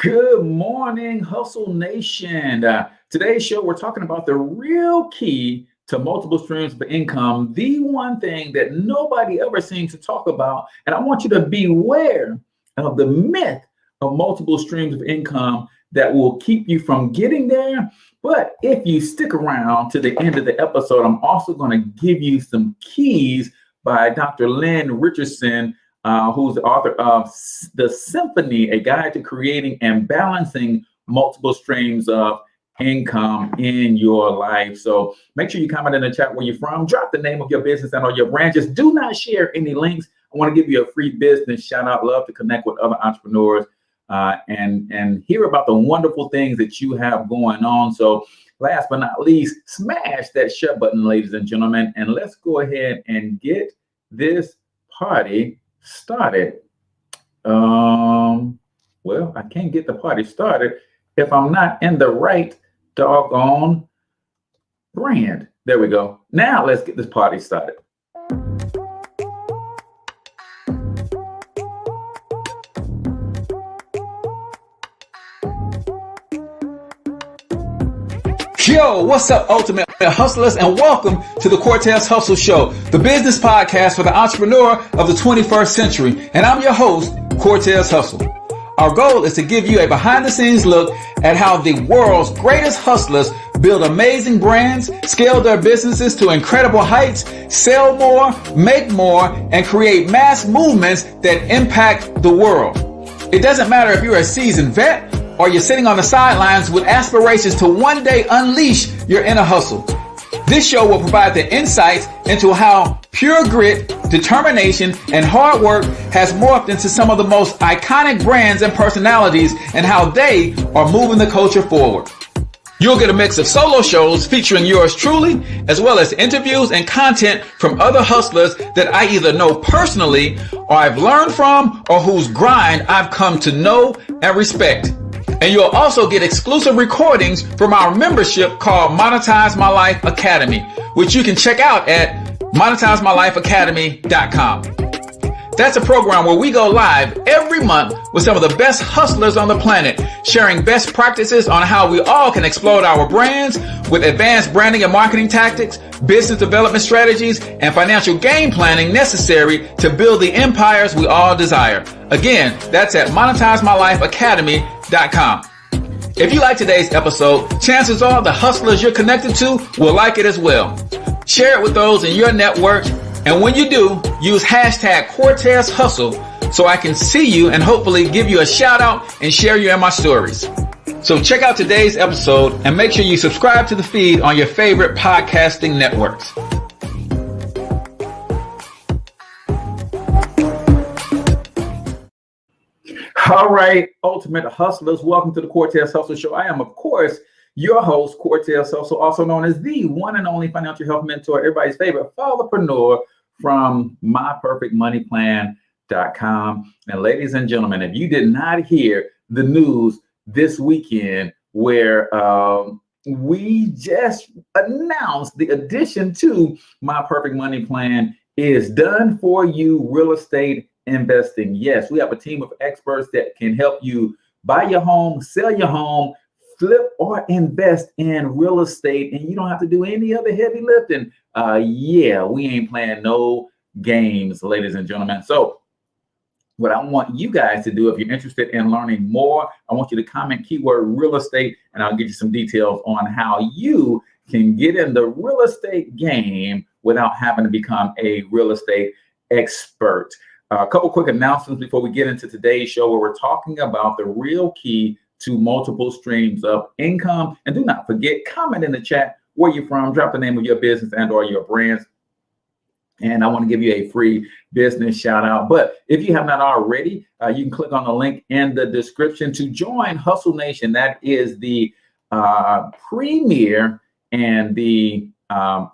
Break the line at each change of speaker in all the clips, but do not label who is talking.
Good morning, Hustle Nation. Today's show, we're talking about the real key to multiple streams of income, the one thing that nobody ever seems to talk about. And I want you to beware of the myth of multiple streams of income that will keep you from getting there. But if you stick around to the end of the episode, I'm also going to give you some keys by Dr. Lynn Richardson, who's the author of The Symphony, a guide to creating and balancing multiple streams of income in your life. So make sure you comment in the chat where you're from, drop the name of your business and or your brand. Just do not share any links. I want to give you a free business shout out. Love to connect with other entrepreneurs and hear about the wonderful things that you have going on. So last but not least, smash that share button, ladies and gentlemen, and let's go ahead and get this party started. Well, I can't get the party started if I'm not in the right doggone brand. There we go. Now let's get this party started. Yo, what's up, Ultimate Hustlers, and welcome to the Cortez Hustle Show, the business podcast for the entrepreneur of the 21st century. And I'm your host, Cortez Hustle. Our goal is to give you a behind-the-scenes look at how the world's greatest hustlers build amazing brands, scale their businesses to incredible heights, sell more, make more, and create mass movements that impact the world. It doesn't matter if you're a seasoned vet or you're sitting on the sidelines with aspirations to one day unleash your inner hustle. This show will provide the insights into how pure grit, determination, and hard work has morphed into some of the most iconic brands and personalities and how they are moving the culture forward. You'll get a mix of solo shows featuring yours truly, as well as interviews and content from other hustlers that I either know personally or I've learned from or whose grind I've come to know and respect. And you'll also get exclusive recordings from our membership called Monetize My Life Academy, which you can check out at monetizemylifeacademy.com. That's a program where we go live every month with some of the best hustlers on the planet, sharing best practices on how we all can explode our brands with advanced branding and marketing tactics, business development strategies, and financial game planning necessary to build the empires we all desire. Again, that's at monetizemylifeacademy.com. If you like today's episode, chances are the hustlers you're connected to will like it as well. Share it with those in your network. And when you do, use hashtag Cortez Hustle so I can see you and hopefully give you a shout out and share you in my stories. So check out today's episode and make sure you subscribe to the feed on your favorite podcasting networks. All right, Ultimate Hustlers, welcome to the Cortez Hustle Show. I am, of course, your host, Cortez Hustle, also known as the one and only financial health mentor, everybody's favorite fatherpreneur from myperfectmoneyplan.com. And ladies and gentlemen, if you did not hear the news this weekend where we just announced the addition to My Perfect Money Plan is done for you real estate investing. Yes, we have a team of experts that can help you buy your home, sell your home, flip or invest in real estate, and you don't have to do any other heavy lifting. Yeah, we ain't playing no games, ladies and gentlemen. So what I want you guys to do, if you're interested in learning more, I want you to comment keyword real estate, and I'll give you some details on how you can get in the real estate game without having to become a real estate expert. A couple quick announcements before we get into today's show, where we're talking about the real key to multiple streams of income. And do not forget, comment in the chat where you're from, drop the name of your business and or your brands. And I want to give you a free business shout out. But if you have not already, you can click on the link in the description to join Hustle Nation. That is the premier and the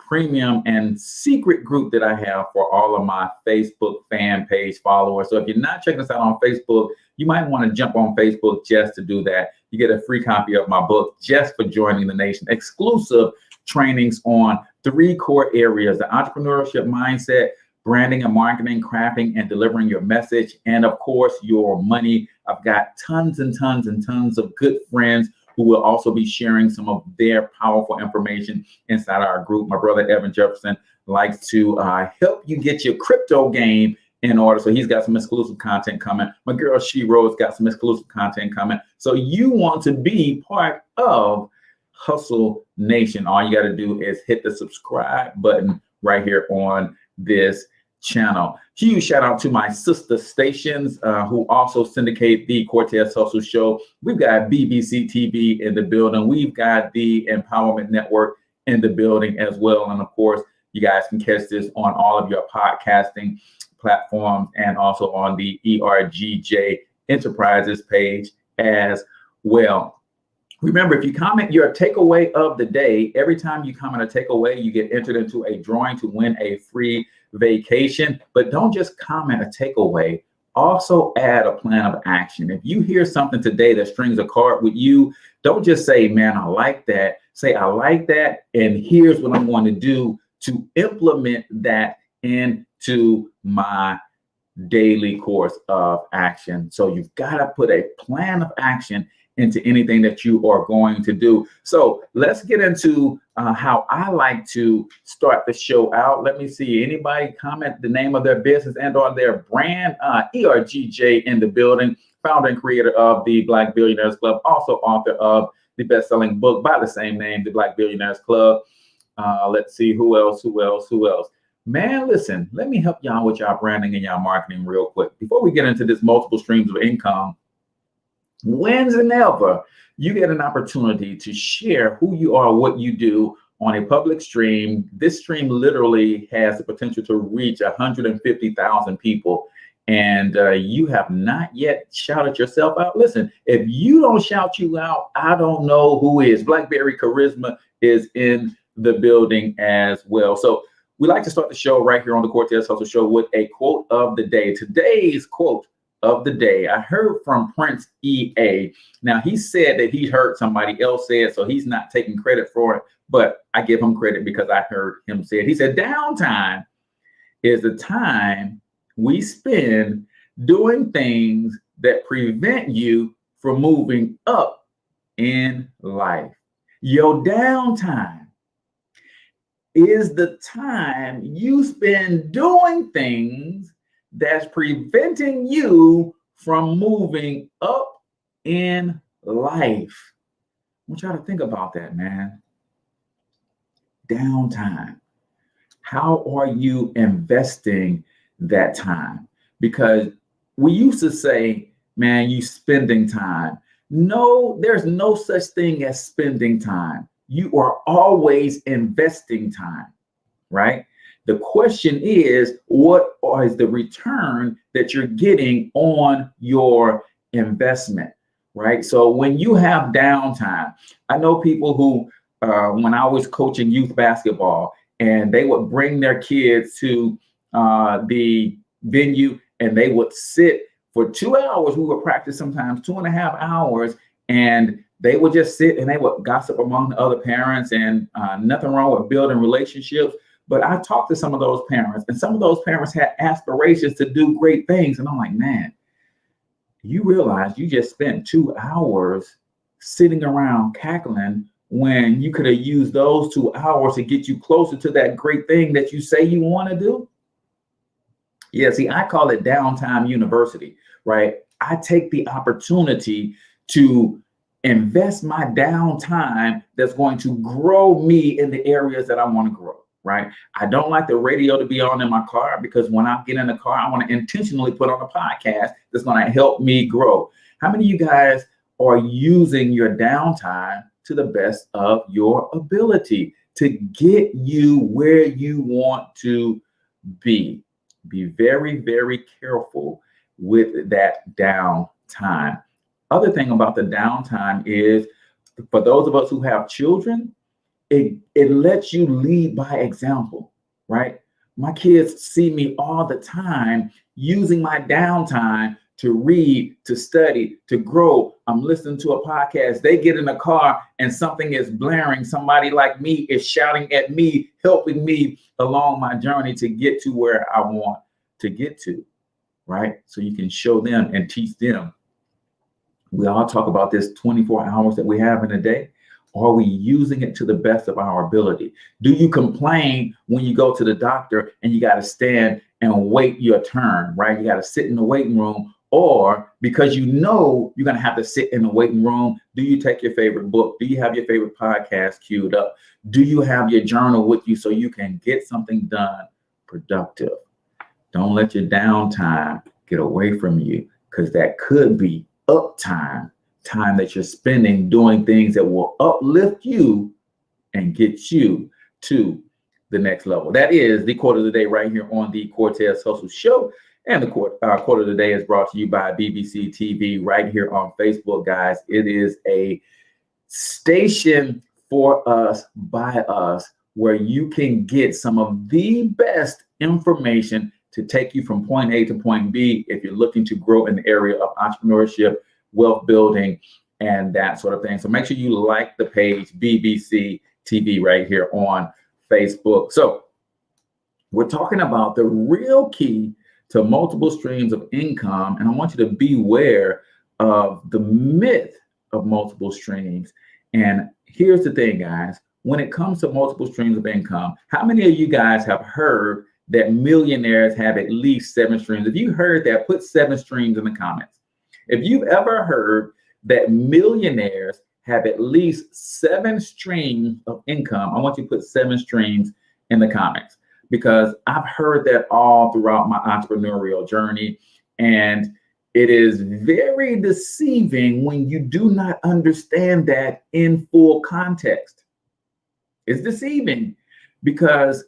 premium and secret group that I have for all of my Facebook fan page followers. So if you're not checking us out on Facebook, you might want to jump on Facebook just to do that. You get a free copy of my book just for joining the nation. Exclusive trainings on 3 core areas: the entrepreneurship mindset, branding and marketing, crafting and delivering your message, and of course, your money I've got tons and tons and tons of good friends who will also be sharing some of their powerful information inside our group. My brother Evan Jefferson likes to help you get your crypto game in order. So he's got some exclusive content coming. My girl She-Ro's got some exclusive content coming. So you want to be part of Hustle Nation. All you got to do is hit the subscribe button right here on this channel. Huge shout out to my sister stations who also syndicate the Cortez Hustle Show. We've got BBC TV in the building. We've got the Empowerment Network in the building as well. And of course, you guys can catch this on all of your podcasting platforms and also on the ERGJ Enterprises page as well. Remember, if you comment your takeaway of the day, every time you comment a takeaway, you get entered into a drawing to win a free vacation. But don't just comment a takeaway. Also add a plan of action. If you hear something today that strings a card with you, don't just say, man, I like that. Say, I like that, and here's what I'm going to do to implement that into my daily course of action. So you've got to put a plan of action into anything that you are going to do. So let's get into how I like to start the show out. Let me see, anybody comment the name of their business and or their brand? ERGJ in the building, founder and creator of the Black Billionaires Club, also author of the best-selling book by the same name, The Black Billionaires Club. Let's see, who else? Man, listen, let me help y'all with y'all branding and y'all marketing real quick. Before we get into this multiple streams of income, when's and ever you get an opportunity to share who you are, what you do on a public stream. This stream literally has the potential to reach 150,000 people. And you have not yet shouted yourself out. Listen, if you don't shout you out, I don't know who is. Blackberry Charisma is in the building as well. So we like to start the show right here on the Cortez Hustle Show with a quote of the day. Today's quote of the day, I heard from Prince EA. Now, he said that he heard somebody else say it, so he's not taking credit for it, but I give him credit because I heard him say it. He said, downtime is the time we spend doing things that prevent you from moving up in life. Your downtime is the time you spend doing things that's preventing you from moving up in life. I want y'all to think about that, man. Downtime. How are you investing that time? Because we used to say, man, you spending time. No, there's no such thing as spending time. You are always investing time, right? The question is, what is the return that you're getting on your investment, right? So when you have downtime, I know people who, when I was coaching youth basketball, and they would bring their kids to the venue and they would sit for 2 hours. We would practice sometimes 2.5 hours, and they would just sit and they would gossip among the other parents, and nothing wrong with building relationships. But I talked to some of those parents, and some of those parents had aspirations to do great things. And I'm like, man, you realize you just spent 2 hours sitting around cackling when you could have used those 2 hours to get you closer to that great thing that you say you want to do? Yeah, see, I call it downtime university, right? I take the opportunity to invest my downtime that's going to grow me in the areas that I want to grow, right? I don't like the radio to be on in my car, because when I get in the car, I want to intentionally put on a podcast that's going to help me grow. How many of you guys are using your downtime to the best of your ability to get you where you want to be? Be very, very careful with that downtime. Other thing about the downtime is, for those of us who have children, it lets you lead by example, right? My kids see me all the time using my downtime to read, to study, to grow. I'm listening to a podcast. They get in a car and something is blaring. Somebody like me is shouting at me, helping me along my journey to get to where I want to get to, right? So you can show them and teach them We all talk about this 24 hours that we have in a day. Are we using it to the best of our ability? Do you complain when you go to the doctor and you got to stand and wait your turn, right? You got to sit in the waiting room, or because you know you're going to have to sit in the waiting room, do you take your favorite book? Do you have your favorite podcast queued up? Do you have your journal with you so you can get something done productive? Don't let your downtime get away from you, because that could be uptime, time that you're spending doing things that will uplift you and get you to the next level. That is the quote of the day right here on the Cortez Hustle Show. And the quote of the day is brought to you by BBC TV right here on Facebook, guys. It is a station for us, by us, where you can get some of the best information to take you from point A to point B if you're looking to grow in the area of entrepreneurship, wealth building, and that sort of thing. So make sure you like the page BBC TV right here on Facebook. So we're talking about the real key to multiple streams of income, and I want you to beware of the myth of multiple streams. And here's the thing, guys. When it comes to multiple streams of income, how many of you guys have heard that millionaires have at least 7 streams? If you heard that, put 7 streams in the comments. If you've ever heard that millionaires have at least 7 streams of income, I want you to put 7 streams in the comments, because I've heard that all throughout my entrepreneurial journey. And it is very deceiving when you do not understand that in full context. It's deceiving because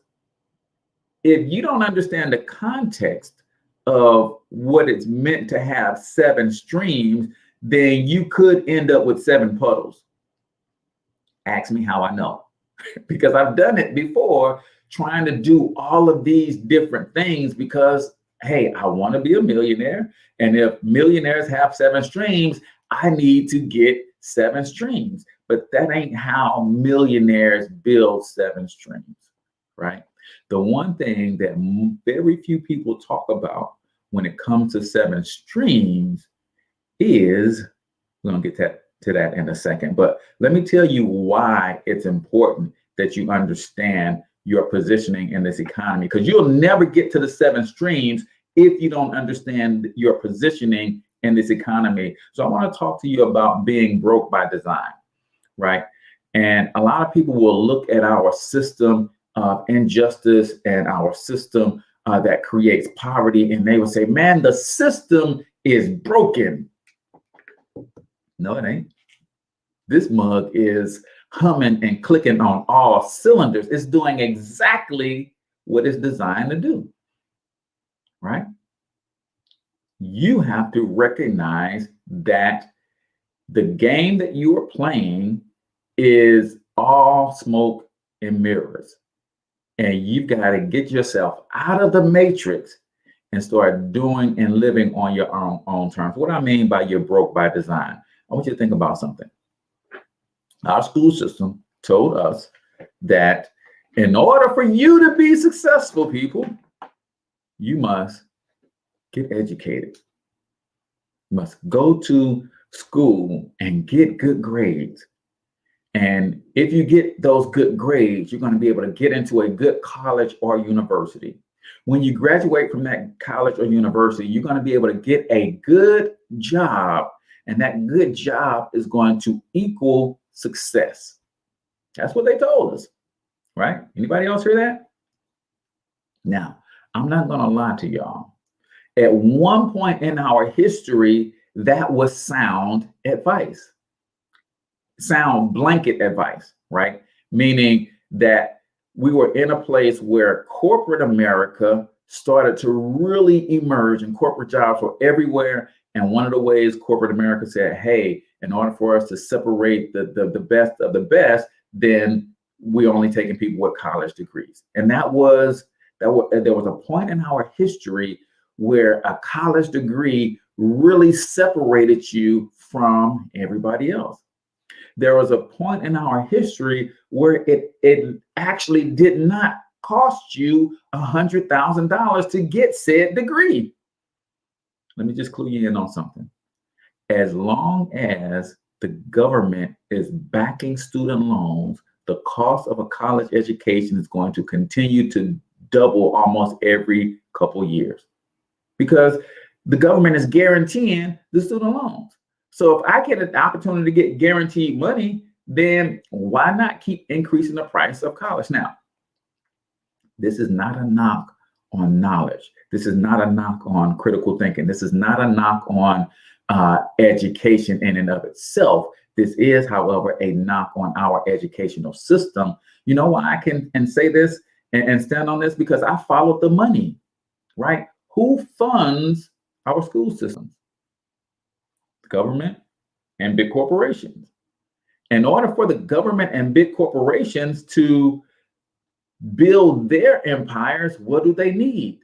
if you don't understand the context of what it's meant to have 7 streams, then you could end up with 7 puddles. Ask me how I know. Because I've done it before, trying to do all of these different things because, hey, I want to be a millionaire. And if millionaires have 7 streams, I need to get 7 streams. But that ain't how millionaires build 7 streams, right? The one thing that very few people talk about when it comes to 7 streams is, we're going to get to that in a second, but let me tell you why it's important that you understand your positioning in this economy, because you'll never get to the 7 streams if you don't understand your positioning in this economy. So I want to talk to you about being broke by design, right? And a lot of people will look at our system of injustice and our system that creates poverty, and they will say, man, the system is broken. No, it ain't. This mug is humming and clicking on all cylinders. It's doing exactly what it's designed to do, right? You have to recognize that the game that you are playing is all smoke and mirrors. And you've got to get yourself out of the matrix and start doing and living on your own terms. What I mean by you're broke by design, I want you to think about something. Our school system told us that in order for you to be successful, people, you must get educated. You must go to school and get good grades. And if you get those good grades, you're going to be able to get into a good college or university. When you graduate from that college or university, you're going to be able to get a good job, and that good job is going to equal success. That's what they told us, right? Anybody else hear that? Now, I'm not going to lie to y'all. At one point in our history, that was sound advice. Sound blanket advice, right? Meaning that we were in a place where corporate America started to really emerge and corporate jobs were everywhere. And one of the ways corporate America said, hey, in order for us to separate the best of the best, then we're only taking people with college degrees. And there was a point in our history where a college degree really separated you from everybody else. There was a point in our history where it actually did not cost you $100,000 to get said degree. Let me just clue you in on something. as long as the government is backing student loans, the cost of a college education is going to continue to double almost every couple years because the government is guaranteeing the student loans. So if I get an opportunity to get guaranteed money, then why not keep increasing the price of college? Now, this is not a knock on knowledge. This is not a knock on critical thinking. This is not a knock on education in and of itself. This is, however, a knock on our educational system. You know why I can say this and stand on this? Because I followed the money, right? Who funds our school systems? The government and big corporations. In order for the government and big corporations to build their empires, what do they need?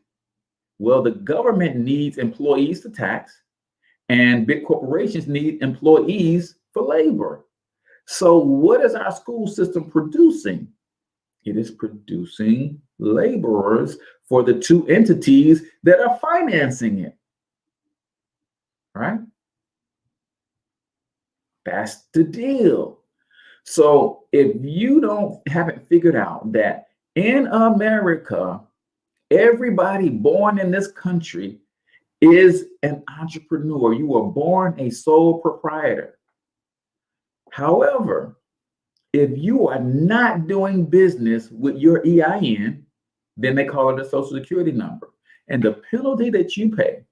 Well, the government needs employees to tax, and big corporations need employees for labor. So what is our school system producing? It is producing laborers for the two entities that are financing it, right? That's the deal. So if you haven't figured out that in America, everybody born in this country is an entrepreneur. You were born a sole proprietor. However, if you are not doing business with your EIN, then they call it a social security number. And the penalty that you pay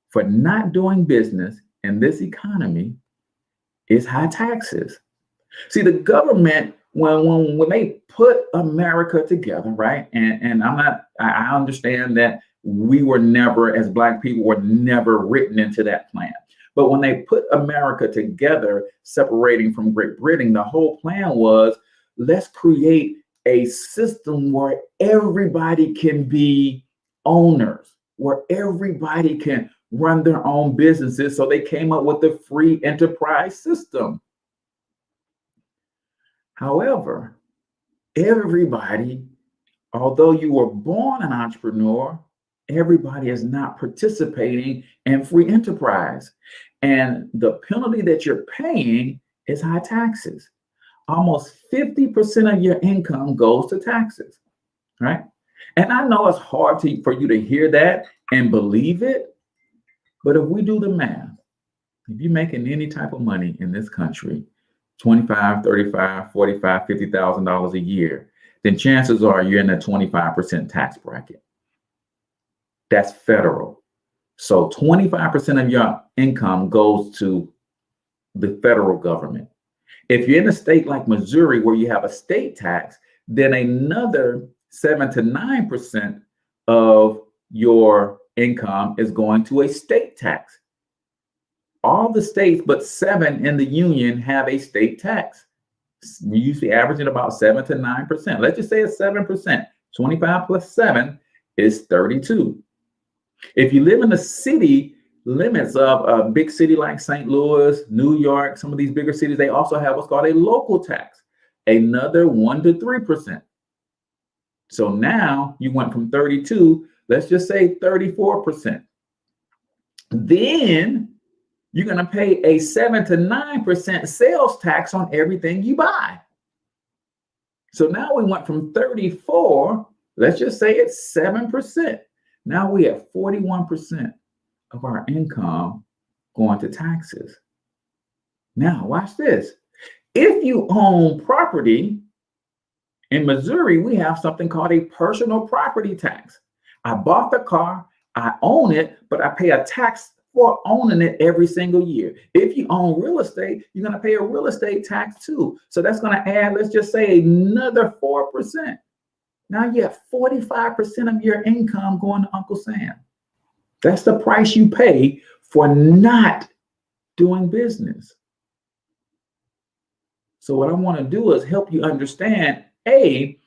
for not doing business in this economy is high taxes. See, the government, when they put America together, right? And I understand that we were never, as Black people, were never written into that plan. But when they put America together, separating from Great Britain, the whole plan was, let's create a system where everybody can be owners, where everybody can run their own businesses. So they came up with the free enterprise system. However, everybody, although you were born an entrepreneur, everybody is not participating in free enterprise. And the penalty that you're paying is high taxes. Almost 50% of your income goes to taxes, right? And I know it's hard for you to hear that and believe it, but if we do the math, if you're making any type of money in this country, $25,000, $35,000, $45,000, $50,000 a year, then chances are you're in the 25% tax bracket. That's federal. So 25% of your income goes to the federal government. If you're in a state like Missouri where you have a state tax, then another 7 to 9% of your income is going to a state tax. All the states but 7 in the union have a state tax. We usually averaging about 7 to 9%. Let's just say it's 7%. 25 plus 7 is 32. If you live in the city limits of a big city like St. Louis, New York, some of these bigger cities, they also have what's called a local tax, another 1 to 3%. So now you went from 32, let's just say 34%. Then you're going to pay a 7 to 9% sales tax on everything you buy. So now we went from 34, let's just say it's 7%. Now we have 41% of our income going to taxes. Now, watch this. If you own property, in Missouri, we have something called a personal property tax. I bought the car, I own it, but I pay a tax for owning it every single year. If you own real estate, you're going to pay a real estate tax too. So that's going to add, let's just say, another 4%. Now you have 45% of your income going to Uncle Sam. That's the price you pay for not doing business. So what I want to do is help you understand, A,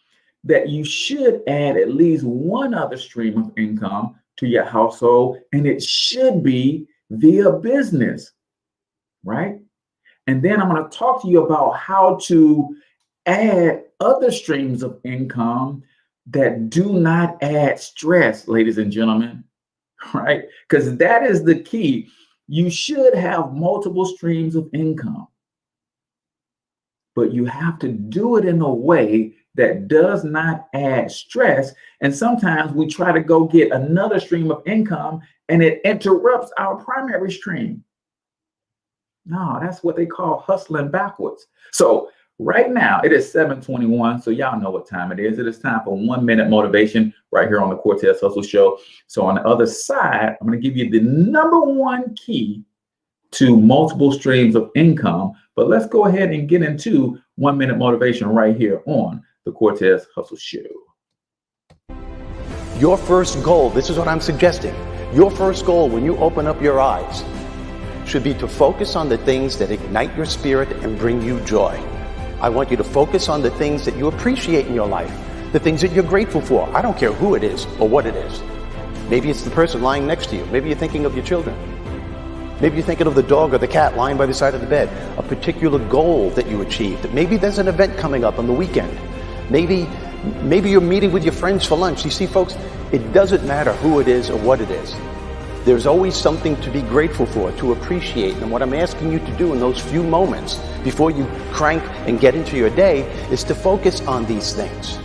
that you should add at least one other stream of income to your household, and it should be via business, right? And then I'm going to talk to you about how to add other streams of income that do not add stress, ladies and gentlemen, right? Because that is the key. You should have multiple streams of income, but you have to do it in a way that does not add stress. And sometimes we try to go get another stream of income and it interrupts our primary stream. No, that's what they call hustling backwards. So right now it is 7:21. So y'all know what time it is. It is time for 1 minute motivation right here on the Cortez Hustle Show. So on the other side, I'm going to give you the number one key to multiple streams of income. But let's go ahead and get into 1 minute motivation right here on the Cortez Hustle Show.
Your first goal, this is what I'm suggesting. Your first goal when you open up your eyes should be to focus on the things that ignite your spirit and bring you joy. I want you to focus on the things that you appreciate in your life, the things that you're grateful for. I don't care who it is or what it is. Maybe it's the person lying next to you. Maybe you're thinking of your children. Maybe you're thinking of the dog or the cat lying by the side of the bed, a particular goal that you achieved. Maybe there's an event coming up on the weekend. Maybe you're meeting with your friends for lunch. You see, folks, it doesn't matter who it is or what it is. There's always something to be grateful for, to appreciate. And what I'm asking you to do in those few moments before you crank and get into your day is to focus on these things.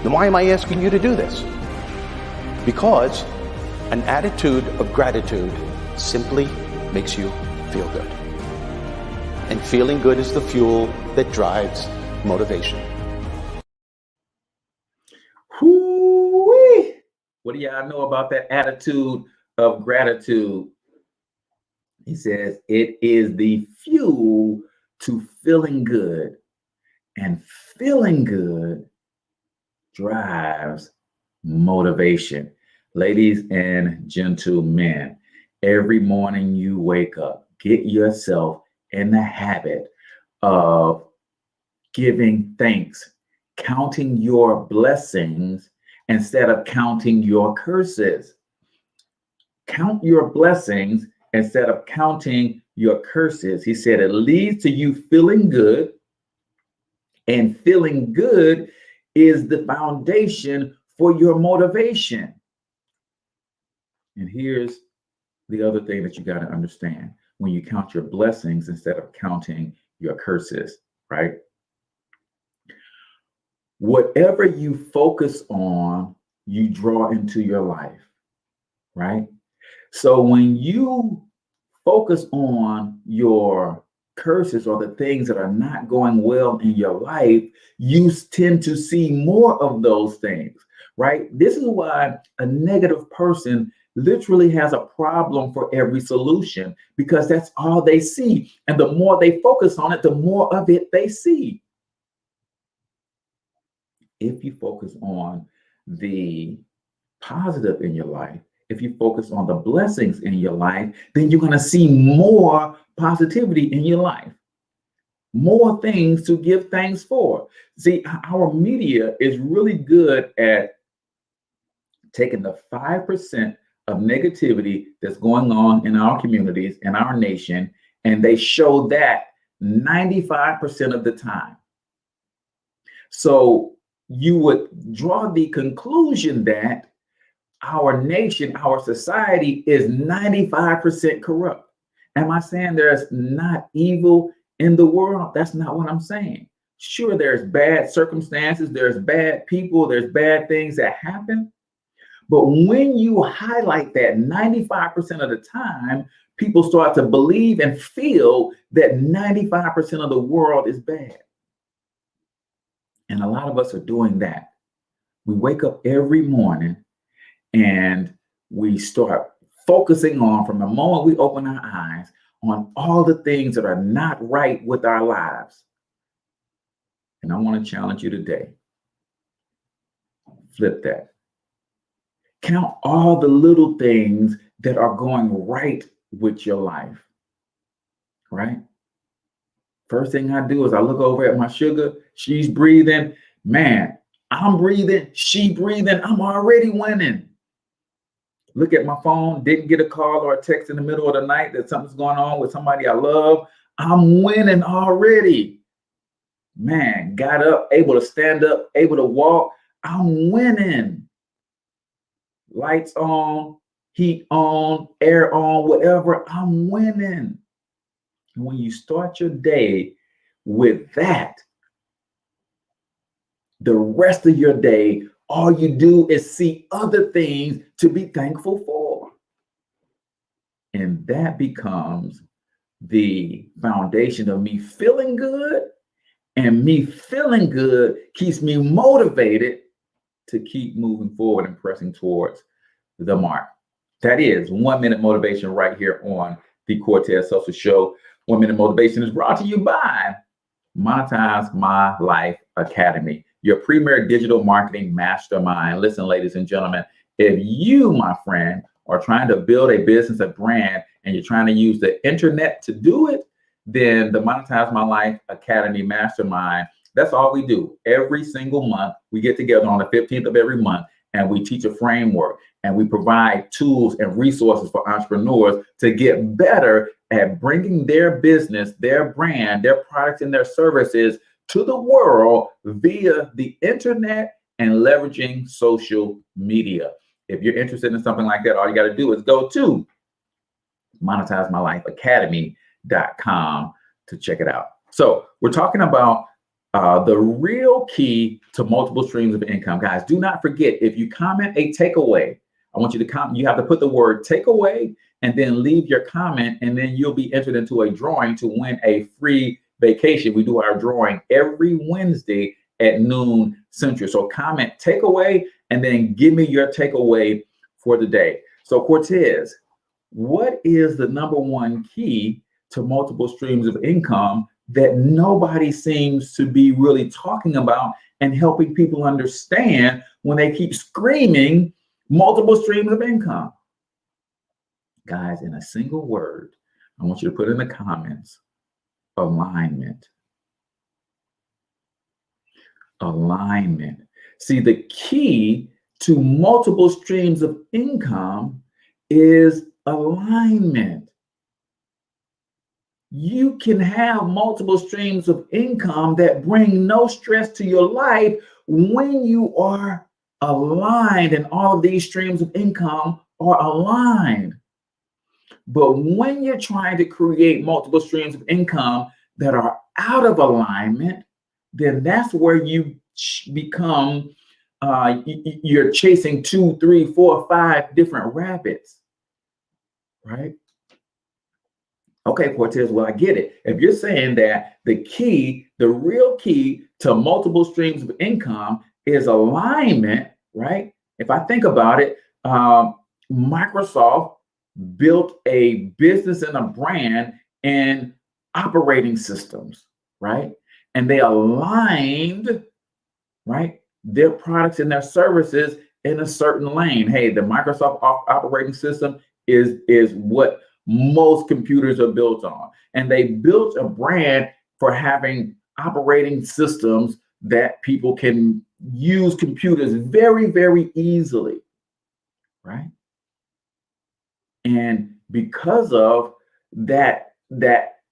Now, why am I asking you to do this? Because an attitude of gratitude simply makes you feel good. And feeling good is the fuel that drives motivation.
Whoo-wee. What do y'all know about that attitude of gratitude? He says it is the fuel to feeling good, and feeling good drives motivation. Ladies and gentlemen, every morning you wake up, get yourself in the habit of giving thanks, counting your blessings instead of counting your curses. Count your blessings instead of counting your curses. He said it leads to you feeling good, and feeling good is the foundation for your motivation. And here's the other thing that you got to understand. When you count your blessings instead of counting your curses, right? Whatever you focus on, you draw into your life, right? So when you focus on your curses or the things that are not going well in your life, you tend to see more of those things, right? This is why a negative person literally has a problem for every solution, because that's all they see. And the more they focus on it, the more of it they see. If you focus on the positive in your life, if you focus on the blessings in your life, then you're going to see more positivity in your life, more things to give thanks for. See, our media is really good at taking the 5% of negativity that's going on in our communities, in our nation, and they show that 95% of the time. So you would draw the conclusion that our nation, our society is 95% corrupt. Am I saying there's not evil in the world? That's not what I'm saying. Sure, there's bad circumstances, there's bad people, there's bad things that happen. But when you highlight that 95% of the time, people start to believe and feel that 95% of the world is bad. And a lot of us are doing that. We wake up every morning and we start focusing on, from the moment we open our eyes, on all the things that are not right with our lives. And I want to challenge you today. Flip that. Count all the little things that are going right with your life, right? First thing I do is I look over at my sugar. She's breathing. Man, I'm breathing. She breathing. I'm already winning. Look at my phone. Didn't get a call or a text in the middle of the night that something's going on with somebody I love. I'm winning already. Man, got up, able to stand up, able to walk. I'm winning. Lights on, heat on, air on, whatever, I'm winning. And when you start your day with that, the rest of your day, all you do is see other things to be thankful for. And that becomes the foundation of me feeling good. And me feeling good keeps me motivated to keep moving forward and pressing towards the mark. That is 1 Minute Motivation right here on the Cortez Social Show. 1 Minute Motivation is brought to you by Monetize My Life Academy, your premier digital marketing mastermind. Listen, ladies and gentlemen, if you, my friend, are trying to build a business, a brand, and you're trying to use the internet to do it, then the Monetize My Life Academy Mastermind, that's all we do. Every single month, we get together on the 15th of every month, and we teach a framework, and we provide tools and resources for entrepreneurs to get better at bringing their business, their brand, their products, and their services to the world via the internet and leveraging social media. If you're interested in something like that, all you got to do is go to monetizemylifeacademy.com to check it out. So we're talking about the real key to multiple streams of income. Guys, do not forget, if you comment a takeaway, I want you to comment. You have to put the word takeaway and then leave your comment, and then you'll be entered into a drawing to win a free vacation. We do our drawing every Wednesday at noon Central. So comment takeaway and then give me your takeaway for the day. So Cortez, what is the number one key to multiple streams of income that nobody seems to be really talking about and helping people understand when they keep screaming multiple streams of income? Guys, in a single word, I want you to put in the comments, alignment. Alignment. See, the key to multiple streams of income is alignment. You can have multiple streams of income that bring no stress to your life when you are aligned, and all of these streams of income are aligned. But when you're trying to create multiple streams of income that are out of alignment, then that's where you become, you're chasing 2, 3, 4, 5 different rabbits, right? Okay, Cortez, well, I get it. If you're saying that the key, the real key to multiple streams of income is alignment, right? If I think about it, Microsoft built a business and a brand and operating systems, right? And they aligned, right, their products and their services in a certain lane. Hey, the Microsoft operating system is what most computers are built on. And they built a brand for having operating systems that people can use computers very, very easily, right? And because of that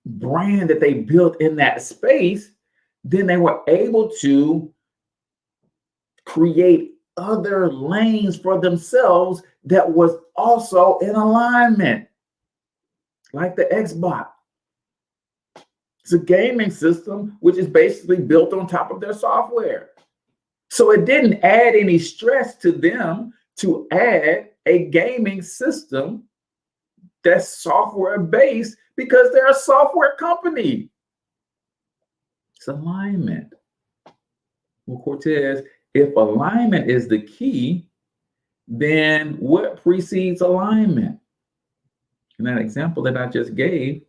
brand that they built in that space, then they were able to create other lanes for themselves that was also in alignment, like the Xbox. It's a gaming system which is basically built on top of their software. So it didn't add any stress to them to add a gaming system that's software based because they're a software company. It's alignment. Well, Cortez, if alignment is the key, then what precedes alignment? In that example that I just gave,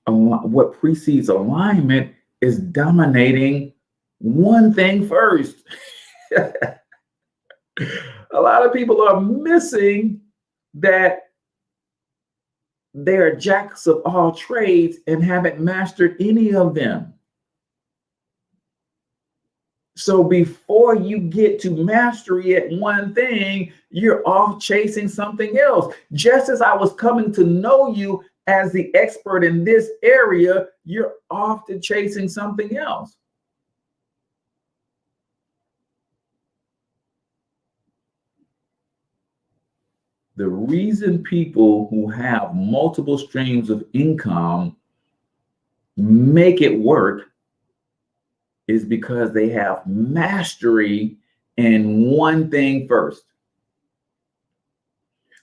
what precedes alignment is dominating one thing first. A lot of people are missing that they're jacks of all trades and haven't mastered any of them. So before you get to mastery at one thing, you're off chasing something else. Just as I was coming to know you as the expert in this area, you're off to chasing something else. the reason people who have multiple streams of income make it work is because they have mastery in one thing first.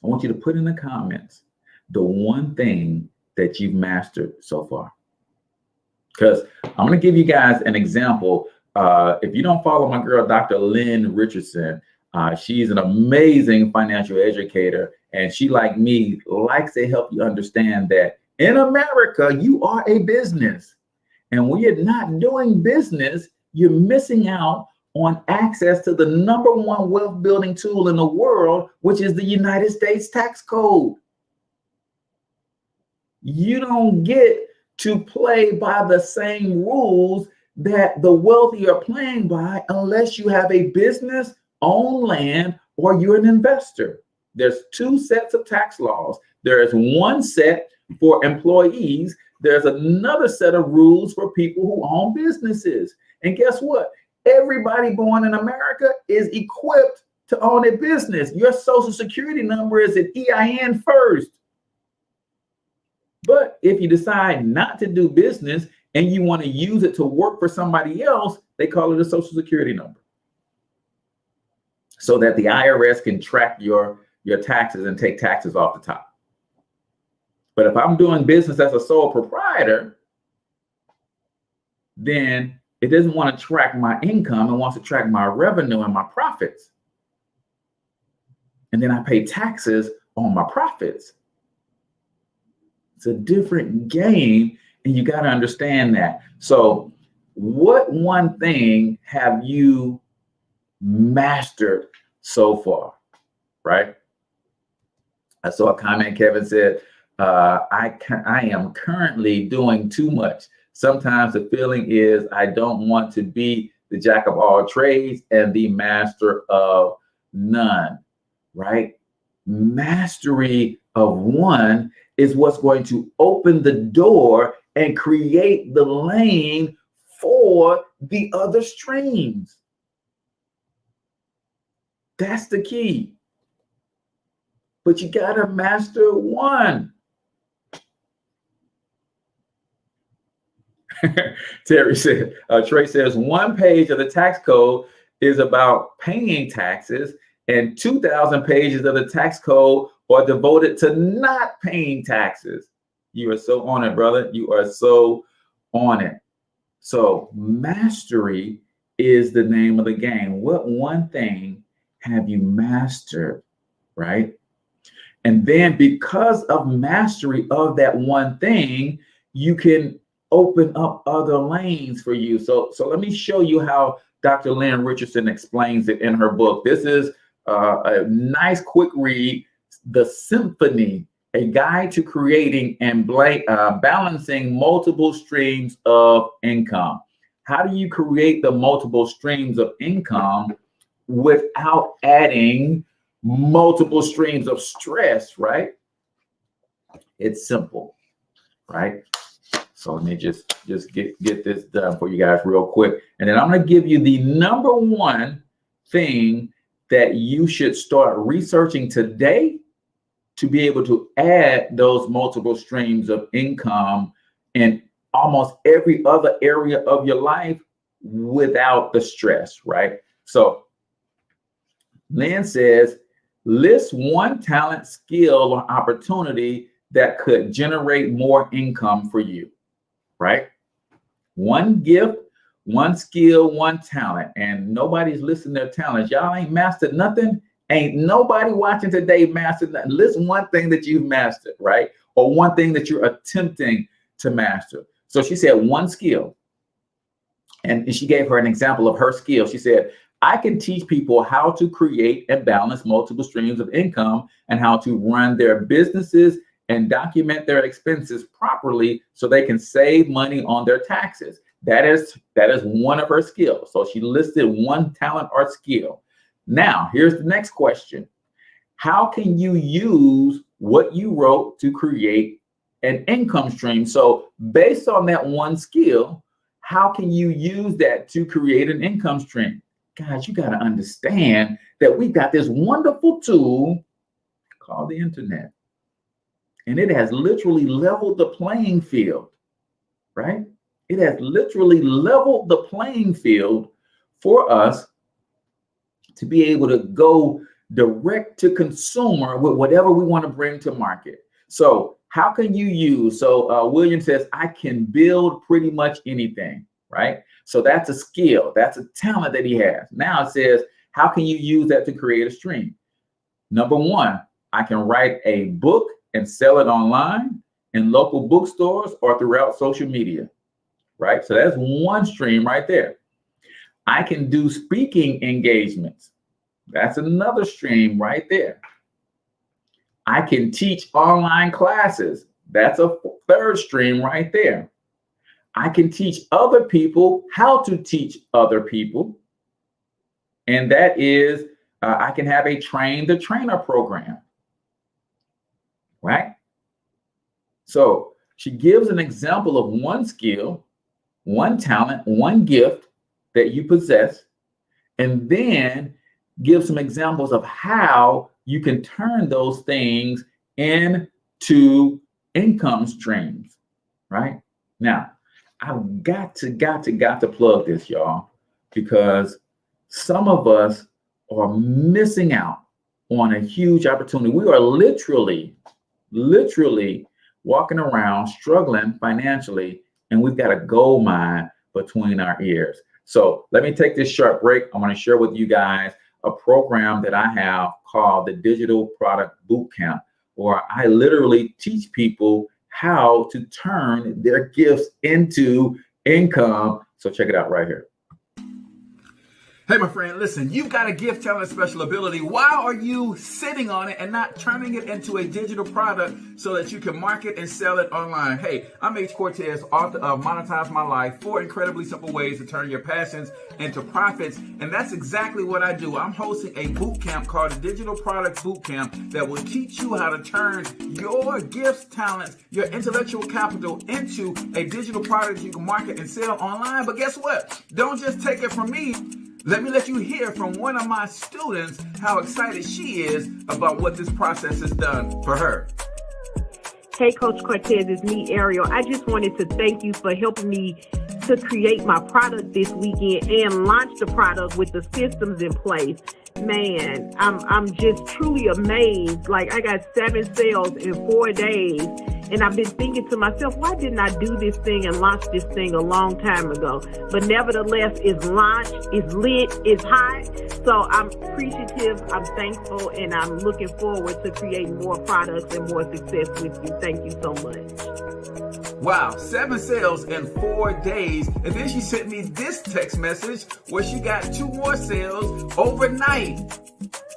I want you to put in the comments the one thing that you've mastered so far. Because I'm going to give you guys an example. If you don't follow my girl, Dr. Lynn Richardson, she's an amazing financial educator. And she, like me, likes to help you understand that in America, you are a business. And when you're not doing business, you're missing out on access to the #1 wealth building tool in the world, which is the United States tax code. You don't get to play by the same rules that the wealthy are playing by unless you have a business, own land, or you're an investor. There's 2 sets of tax laws. There is one set for employees. There's another set of rules for people who own businesses. And guess what? Everybody born in America is equipped to own a business. Your social security number is an EIN first. But if you decide not to do business and you want to use it to work for somebody else, they call it a social security number, so that the IRS can track your taxes and take taxes off the top. But if I'm doing business as a sole proprietor, then it doesn't want to track my income. It wants to track my revenue and my profits. And then I pay taxes on my profits. It's a different game, and you got to understand that. So what one thing have you mastered so far, right? I saw a comment. Kevin said, I am currently doing too much. Sometimes the feeling is I don't want to be the jack of all trades and the master of none, right? Mastery of one is what's going to open the door and create the lane for the other streams. That's the key. But you got to master one. Terry said, Trey says, one page of the tax code is about paying taxes, and 2,000 pages of the tax code are devoted to not paying taxes. You are so on it, brother. You are so on it. So mastery is the name of the game. What one thing have you mastered, right? And then because of mastery of that one thing, you can open up other lanes for you. So let me show you how Dr. Lynn Richardson explains it in her book. This is a nice quick read, The Symphony, a guide to creating and balancing multiple streams of income. How do you create the multiple streams of income without adding multiple streams of stress, right? It's simple, right? So let me just get this done for you guys real quick. And then I'm going to give you the #1 thing that you should start researching today to be able to add those multiple streams of income in almost every other area of your life without the stress, right? So Lynn says, list one talent, skill, or opportunity that could generate more income for you, right? One gift, one skill, one talent, and nobody's listing their talents. Y'all ain't mastered nothing. Ain't nobody watching today mastered nothing. List one thing that you've mastered, right? Or one thing that you're attempting to master. So she said one skill. And she gave her an example of her skill. She said, I can teach people how to create and balance multiple streams of income and how to run their businesses and document their expenses properly so they can save money on their taxes. That is one of her skills. So she listed one talent or skill. Now, here's the next question. How can you use what you wrote to create an income stream? So based on that one skill, how can you use that to create an income stream? Guys, you got to understand that we've got this wonderful tool called the internet. And it has literally leveled the playing field, right? It has literally leveled the playing field for us to be able to go direct to consumer with whatever we want to bring to market. So how can you use, William says, I can build pretty much anything, right? So that's a skill, that's a talent that he has. Now it says, how can you use that to create a stream? Number one, I can write a book and sell it online in local bookstores or throughout social media, right? So that's one stream right there. I can do speaking engagements. That's another stream right there. I can teach online classes. That's a third stream right there. I can teach other people how to teach other people. And that is, I can have a train the trainer program, right? So she gives an example of one skill, one talent, one gift that you possess, and then give some examples of how you can turn those things into income streams, right? Now, I've got to plug this, y'all, because some of us are missing out on a huge opportunity. We are literally walking around struggling financially, and we've got a gold mine between our ears. So let me take this short break. I want to share with you guys a program that I have called the Digital Product Bootcamp, where I literally teach people how to turn their gifts into income. So check it out right here. Hey, my friend, listen, you've got a gift, talent, special ability. Why are you sitting on it and not turning it into a digital product so that you can market and sell it online? Hey, I'm H Cortez, author of Monetize My Life, 4 incredibly simple ways to turn your passions into profits. And that's exactly what I do. I'm hosting a boot camp called the Digital Product Bootcamp that will teach you how to turn your gifts, talents, your intellectual capital into a digital product you can market and sell online. But guess what? Don't just take it from me. Let me let you hear from one of my students how excited she is about what this process has done for her.
Hey, Coach Cortez, it's me, Ariel. I just wanted to thank you for helping me to create my product this weekend and launch the product with the systems in place. Man, I'm just truly amazed. Like, I got 7 sales in 4 days. And I've been thinking to myself, why didn't I do this thing and launch this thing a long time ago? But nevertheless, it's launched, it's lit, it's hot. So I'm appreciative, I'm thankful, and I'm looking forward to creating more products and more success with you. Thank you so much.
Wow, 7 sales in 4 days. And then she sent me this text message where she got 2 more sales overnight.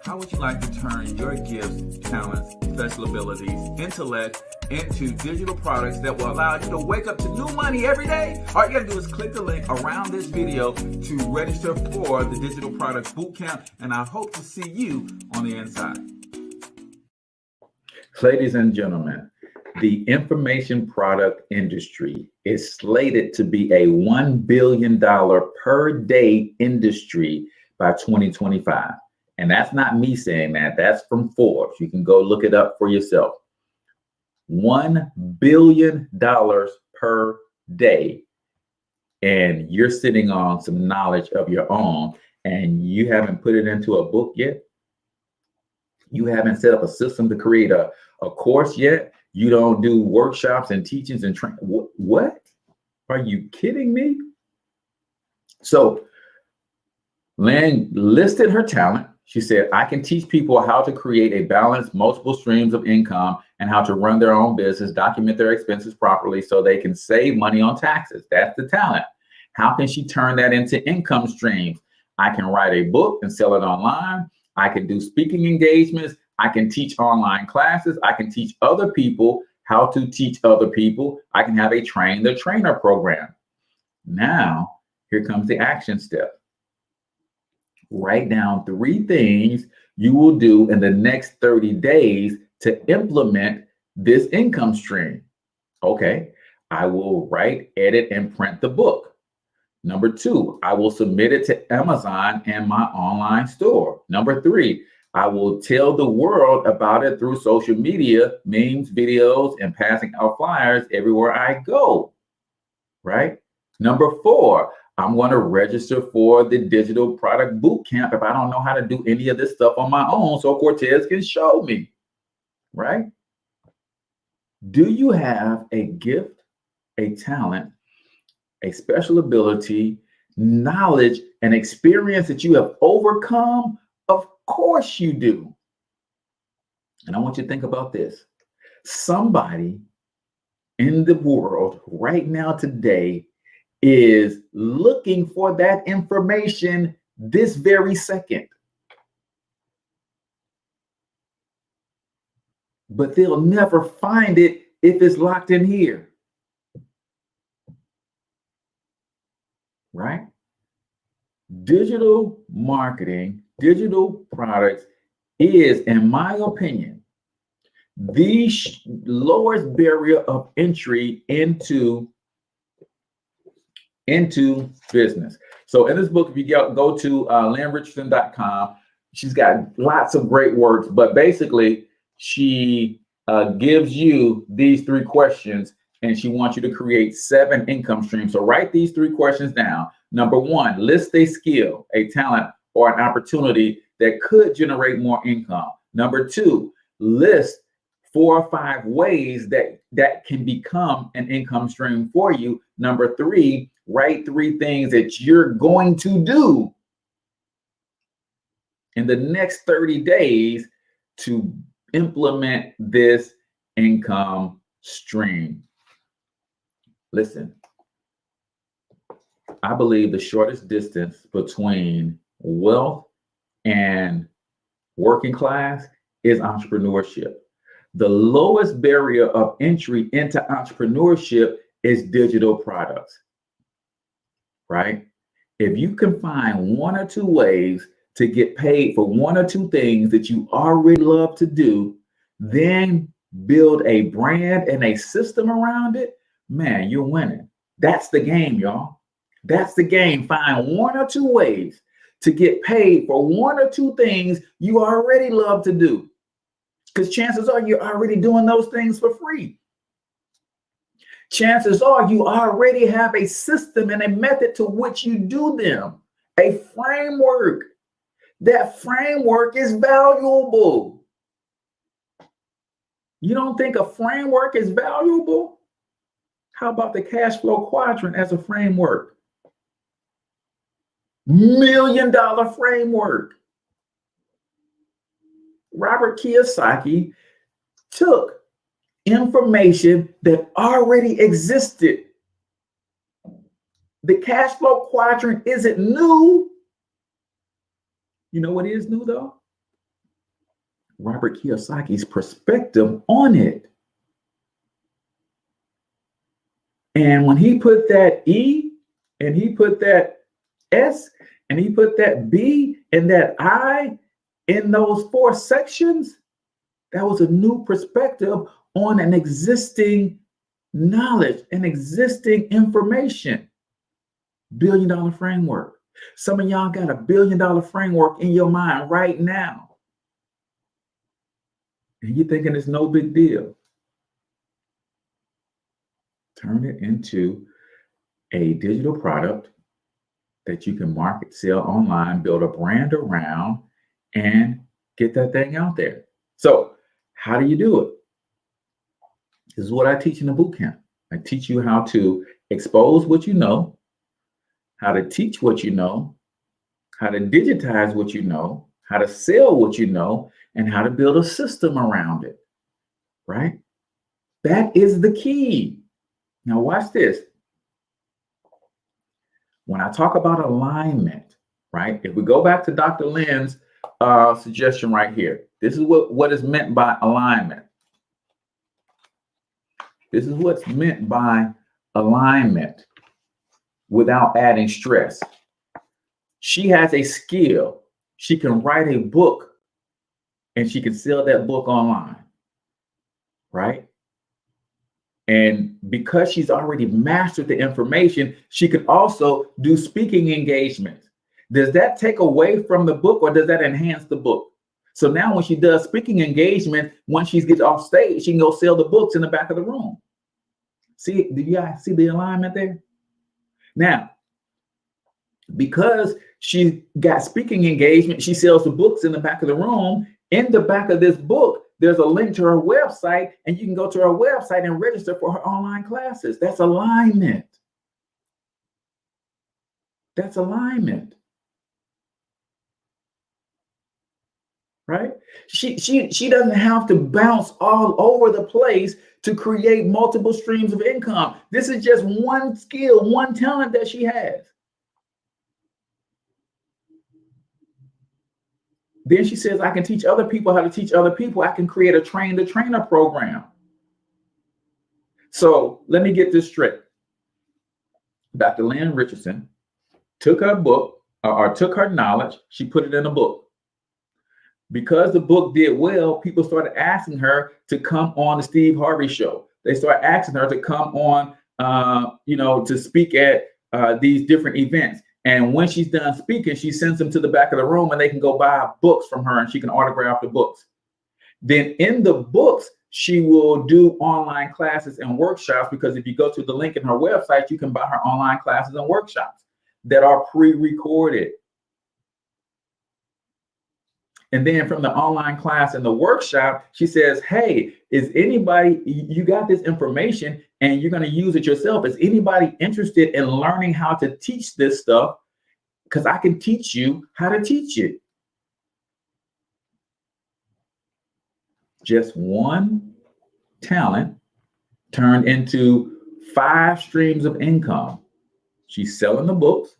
How would you like to turn your gifts, talents, special abilities, intellect into digital products that will allow you to wake up to new money every day? All you gotta do is click the link around this video to register for the Digital Products Bootcamp, and I hope to see you on the inside. Ladies and gentlemen, the information product industry is slated to be a $1 billion per day industry by 2025. And that's not me saying that, that's from Forbes. You can go look it up for yourself. $1 billion per day. And you're sitting on some knowledge of your own and you haven't put it into a book yet. You haven't set up a system to create a course yet. You don't do workshops and teachings and training. What? Are you kidding me? So Lynn listed her talent. She said, I can teach people how to create a balanced, multiple streams of income and how to run their own business, document their expenses properly so they can save money on taxes. That's the talent. How can she turn that into income streams? I can write a book and sell it online. I can do speaking engagements. I can teach online classes. I can teach other people how to teach other people. I can have a train the trainer program. Now, here comes the action step. Write down 3 things you will do in the next 30 days to implement this income stream. Okay, I will write, edit, and print the book. Number 2, I will submit it to Amazon and my online store. Number 3, I will tell the world about it through social media, memes, videos, and passing out flyers everywhere I go, right? Number 4, I'm going to register for the digital product boot camp if I don't know how to do any of this stuff on my own, so Cortez can show me, right? Do you have a gift, a talent, a special ability, knowledge, and experience that you have overcome? Of course you do. And I want you to think about this. Somebody in the world right now today is looking for that information this very second. But they'll never find it if it's locked in here. Right? Digital marketing, digital products is, in my opinion, the lowest barrier of entry into business. So in this book, if you go to lynnrichardson.com, she's got lots of great works, but basically she gives you these 3 questions, and she wants you to create 7 income streams. So write these 3 questions down. Number 1, list a skill, a talent, or an opportunity that could generate more income. Number 2, list 4 or 5 ways that can become an income stream for you. Number 3, write 3 things that you're going to do in the next 30 days to implement this income stream. Listen, I believe the shortest distance between wealth and working class is entrepreneurship. The lowest barrier of entry into entrepreneurship is digital products, right? If you can find 1 or 2 ways to get paid for 1 or 2 things that you already love to do, then build a brand and a system around it, man, you're winning. That's the game, y'all. That's the game. Find 1 or 2 ways to get paid for 1 or 2 things you already love to do. Because chances are you're already doing those things for free. Chances are you already have a system and a method to which you do them, a framework. That framework is valuable. You don't think a framework is valuable? How about the cash flow quadrant as a framework? $1 million framework. Robert Kiyosaki took information that already existed. The cash flow quadrant isn't new. You know what is new though? Robert Kiyosaki's perspective on it. And when he put that E and he put that S and he put that B and that I in those 4 sections, that was a new perspective on an existing knowledge, an existing information. $1 billion framework. Some of y'all got a $1 billion framework in your mind right now. And you're thinking it's no big deal. Turn it into a digital product that you can market, sell online, build a brand around, and get that thing out there. So how do you do it? This is what I teach in the boot camp. I teach you how to expose what you know, how to teach what you know, how to digitize what you know, how to sell what you know, and how to build a system around it, right? That is the key. Now watch this. When I talk about alignment, right? If we go back to Dr. Lynn's suggestion right here, this is what is meant by alignment. This is what's meant by alignment without adding stress. She has a skill. She can write a book and she can sell that book online, right? And because she's already mastered the information, she can also do speaking engagements. Does that take away from the book or does that enhance the book? So now when she does speaking engagement, once she gets off stage, she can go sell the books in the back of the room. See, do you guys see the alignment there? Now, because she got speaking engagement, she sells the books in the back of the room. In the back of this book, there's a link to her website, and you can go to her website and register for her online classes. That's alignment. That's alignment. Right? She doesn't have to bounce all over the place to create multiple streams of income. This is just one skill, one talent that she has. Then she says, I can teach other people how to teach other people. I can create a train-the-trainer program. So let me get this straight. Dr. Lynn Richardson took her book or took her knowledge. She put it in a book. Because the book did well, people started asking her to come on the Steve Harvey show. They started asking her to come on, to speak at these different events. And when she's done speaking, she sends them to the back of the room and they can go buy books from her and she can autograph the books. Then in the books, she will do online classes and workshops, because if you go to the link in her website, you can buy her online classes and workshops that are pre-recorded. And then from the online class and the workshop, she says, hey, is anybody, you got this information and you're going to use it yourself. Is anybody interested in learning how to teach this stuff? Because I can teach you how to teach it. Just one talent turned into 5 streams of income. She's selling the books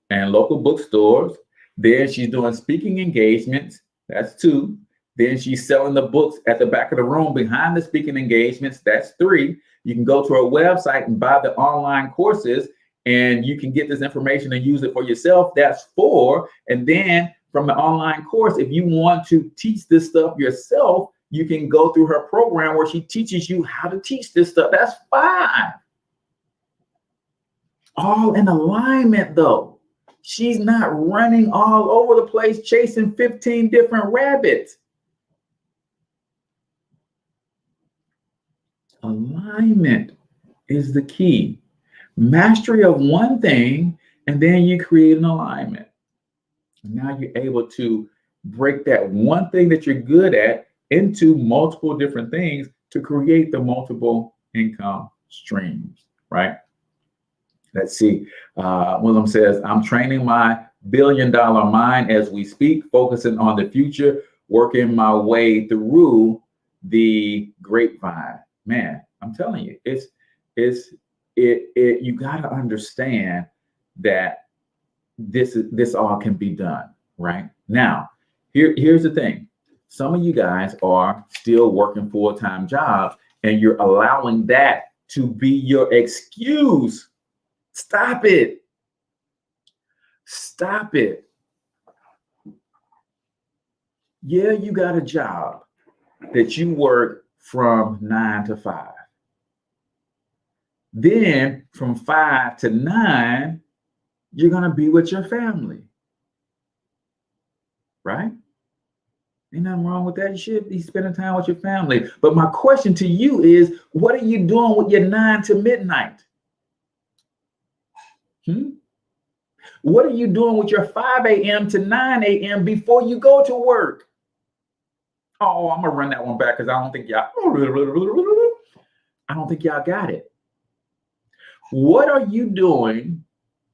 and local bookstores. Then she's doing speaking engagements. That's 2. Then she's selling the books at the back of the room behind the speaking engagements. That's 3. You can go to her website and buy the online courses, and you can get this information and use it for yourself. That's 4. And then from the online course, if you want to teach this stuff yourself, you can go through her program where she teaches you how to teach this stuff. That's 5. All in alignment, though. She's not running all over the place chasing 15 different rabbits. Alignment is the key. Mastery of one thing, and then you create an alignment. Now you're able to break that one thing that you're good at into multiple different things to create the multiple income streams, right? Let's see. William says, I'm training my billion-dollar mind as we speak, focusing on the future, working my way through the grapevine. Man, I'm telling you, you got to understand that this all can be done, right? Now, here's the thing. Some of you guys are still working full-time jobs and you're allowing that to be your excuse. Stop it. Stop it. Yeah, you got a job that you work from 9 to 5. Then from 5 to 9, you're going to be with your family. Right? Ain't nothing wrong with that. You should be spending time with your family. But my question to you is, what are you doing with your 9 to midnight? What are you doing with your 5 a.m. to 9 a.m. before you go to work? Oh, I'm gonna run that one back because I don't think y'all got it. What are you doing?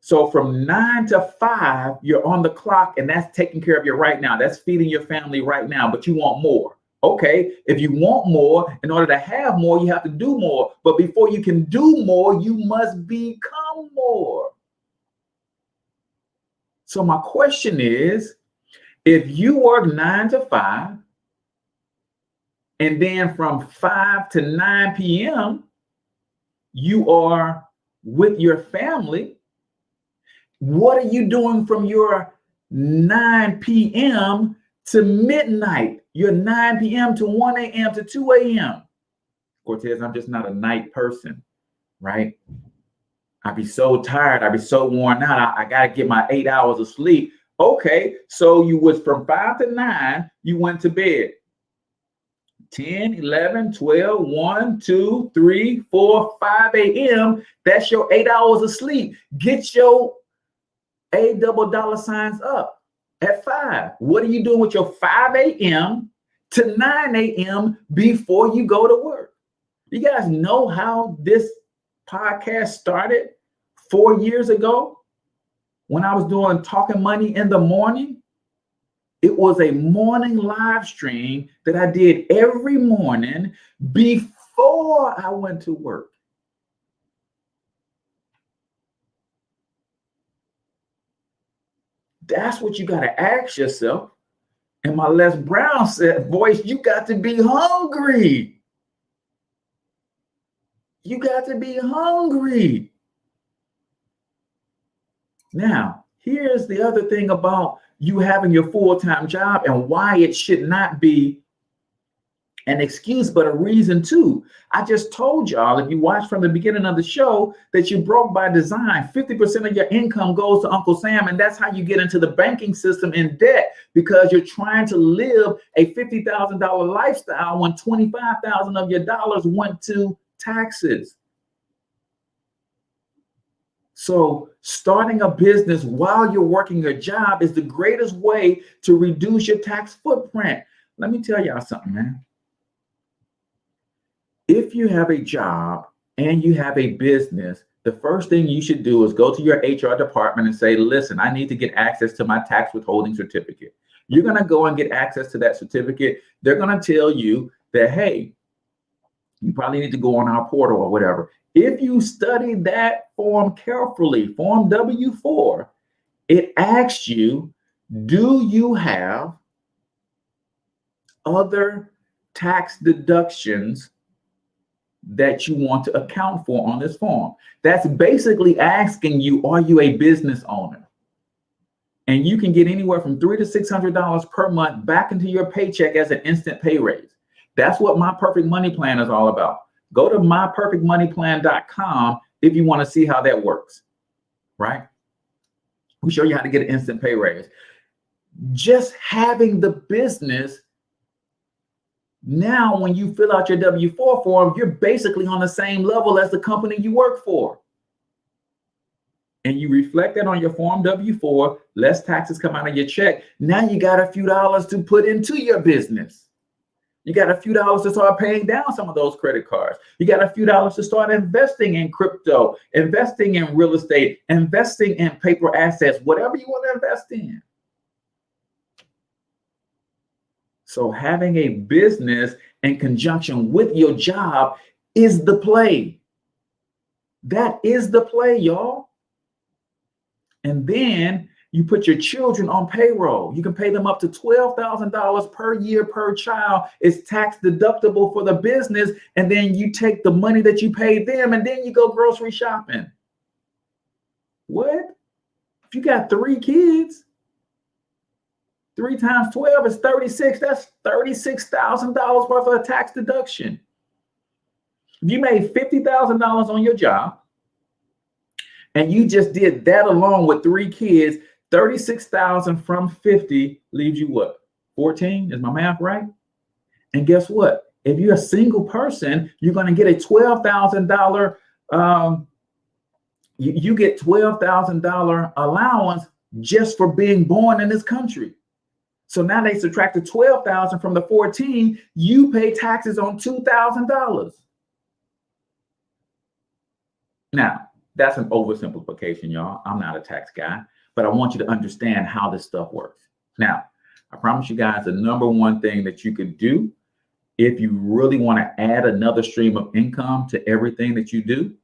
So from 9 to 5, you're on the clock, and that's taking care of you right now. That's feeding your family right now, but you want more. Okay, if you want more, in order to have more, you have to do more. But before you can do more, you must become more. So my question is, if you work 9 to 5, and then from 5 to 9 p.m., you are with your family, what are you doing from your 9 p.m. to midnight? Your 9 p.m. to 1 a.m. to 2 a.m. Cortez, I'm just not a night person, right? I'd be so tired. I'd be so worn out. I got to get my 8 hours of sleep. Okay, so you was from 5 to 9, you went to bed. 10, 11, 12, 1, 2, 3, 4, 5 a.m. That's your 8 hours of sleep. Get your A double dollar signs up at 5. What are you doing with your 5 a.m. to 9 a.m. before you go to work? You guys know how this podcast started 4 years ago when I was doing Talking Money in the Morning? It was a morning live stream that I did every morning before I went to work. That's what you got to ask yourself. And my Les Brown said, voice, you got to be hungry. You got to be hungry. Now, here's the other thing about you having your full-time job and why it should not be an excuse, but a reason too. I just told y'all, if you watch from the beginning of the show, that you're broke by design. 50% of your income goes to Uncle Sam, and that's how you get into the banking system in debt, because you're trying to live a $50,000 lifestyle when 25,000 of your dollars went to taxes. So starting a business while you're working your job is the greatest way to reduce your tax footprint. Let me tell y'all something, man. If you have a job and you have a business, the first thing you should do is go to your HR department and say, listen, I need to get access to my tax withholding certificate. You're going to go and get access to that certificate. They're going to tell you that, hey, you probably need to go on our portal or whatever. If you study that form carefully, Form W-4, it asks you, do you have other tax deductions that you want to account for on this form? That's basically asking you, are you a business owner? And you can get anywhere from $300 to $600 per month back into your paycheck as an instant pay raise. That's what My Perfect Money Plan is all about. Go to myperfectmoneyplan.com if you want to see how that works, right? We show you how to get an instant pay raise. Just having the business, now when you fill out your W-4 form, you're basically on the same level as the company you work for. And you reflect that on your Form W-4, less taxes come out of your check. Now you got a few dollars to put into your business. You got a few dollars to start paying down some of those credit cards. You got a few dollars to start investing in crypto, investing in real estate, investing in paper assets, whatever you want to invest in. So having a business in conjunction with your job is the play. That is the play, y'all. And then you put your children on payroll. You can pay them up to $12,000 per year per child. It's tax deductible for the business. And then you take the money that you pay them and then you go grocery shopping. What? If you got 3 kids, 3 times 12 is 36. That's $36,000 worth of tax deduction. If you made $50,000 on your job and you just did that alone with 3 kids, 36,000 from 50 leaves you what? 14? Is my math right? And guess what? If you're a single person, you're going to get a $12,000. You get $12,000 allowance just for being born in this country. So now they subtracted 12,000 from the 14. You pay taxes on $2,000. Now, that's an oversimplification, y'all. I'm not a tax guy, but I want you to understand how this stuff works. Now, I promise you guys the number one thing that you could do if you really want to add another stream of income to everything that you do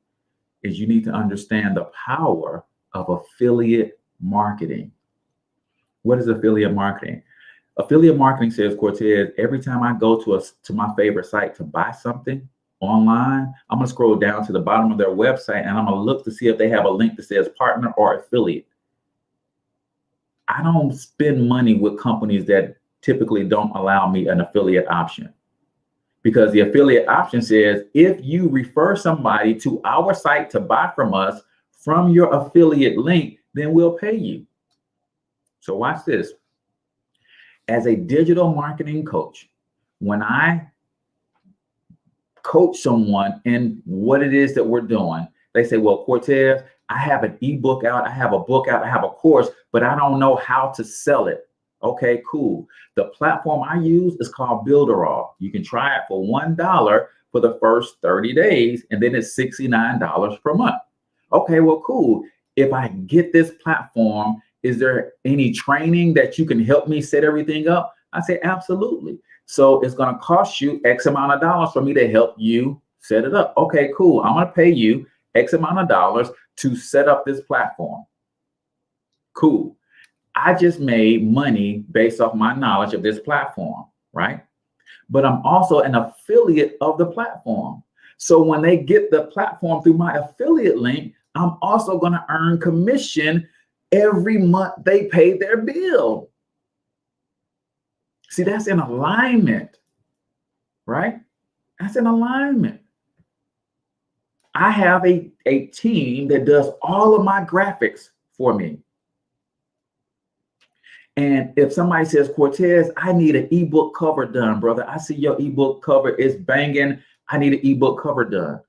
is you need to understand the power of affiliate marketing. What is affiliate marketing? Affiliate marketing, says Cortez, every time I go to my favorite site to buy something online, I'm going to scroll down to the bottom of their website and I'm going to look to see if they have a link that says partner or affiliate. I don't spend money with companies that typically don't allow me an affiliate option, because the affiliate option says if you refer somebody to our site to buy from us from your affiliate link, then we'll pay you. So watch this. As a digital marketing coach, when I coach someone in what it is that we're doing, they say, well, Cortez, I have an ebook out, I have a book out, I have a course, but I don't know how to sell it. Okay, cool. The platform I use is called Builderall. You can try it for $1 for the first 30 days, and then it's $69 per month. Okay, well, cool. If I get this platform, is there any training that you can help me set everything up? I say, absolutely. So it's going to cost you X amount of dollars for me to help you set it up. Okay, cool. I'm going to pay you X amount of dollars to set up this platform. Cool. I just made money based off my knowledge of this platform, right? But I'm also an affiliate of the platform. So when they get the platform through my affiliate link, I'm also going to earn commission every month they pay their bill. See, that's in alignment, right? That's in alignment. I have a team that does all of my graphics for me. And if somebody says, Cortez, I need an ebook cover done, brother. I see your ebook cover is banging. I need an ebook cover done.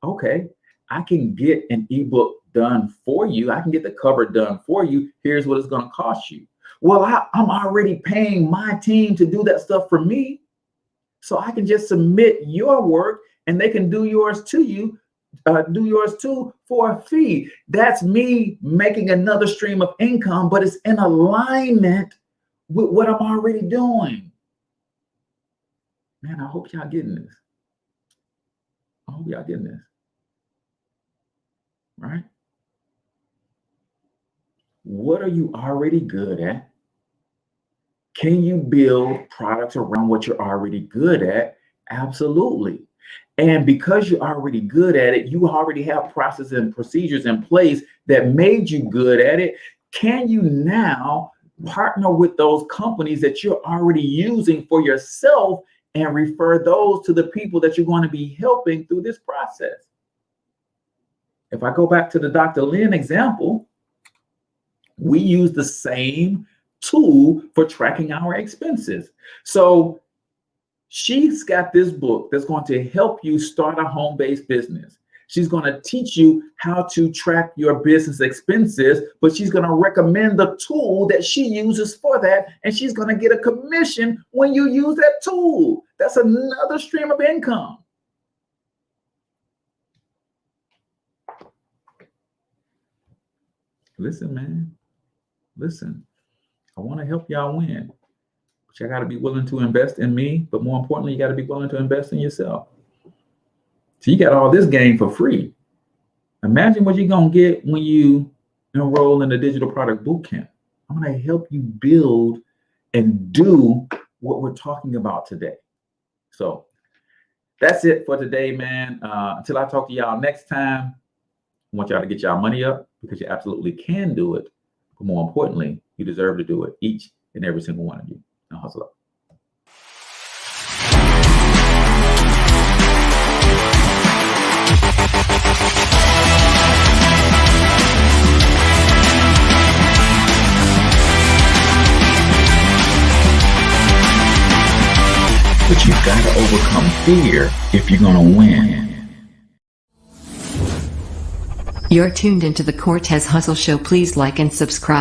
Okay, I can get an ebook done for you. I can get the cover done for you. Here's what it's going to cost you. Well, I'm already paying my team to do that stuff for me. So I can just submit your work and they can do yours to you. Do yours too for a fee. That's me making another stream of income, but it's in alignment with what I'm already doing. Man, I hope y'all getting this. I hope y'all getting this. Right? What are you already good at? Can you build products around what you're already good at? Absolutely. And because you're already good at it, you already have processes and procedures in place that made you good at it. Can you now partner with those companies that you're already using for yourself and refer those to the people that you're going to be helping through this process? If I go back to the Dr. Lynn example, we use the same tool for tracking our expenses. So she's got this book that's going to help you start a home-based business. She's going to teach you how to track your business expenses, but she's going to recommend the tool that she uses for that. And she's going to get a commission when you use that tool. That's another stream of income. Listen, man, listen, I want to help y'all win. But you got to be willing to invest in me. But more importantly, you got to be willing to invest in yourself. So you got all this game for free. Imagine what you're going to get when you enroll in the Digital Product Bootcamp. I'm going to help you build and do what we're talking about today. So that's it for today, man. Until I talk to y'all next time, I want y'all to get y'all money up because you absolutely can do it. But more importantly, you deserve to do it, each and every single one of you. Now hustle up. But you've got to overcome fear if you're going to win.
You're tuned into the Cortez Hustle Show. Please like and subscribe.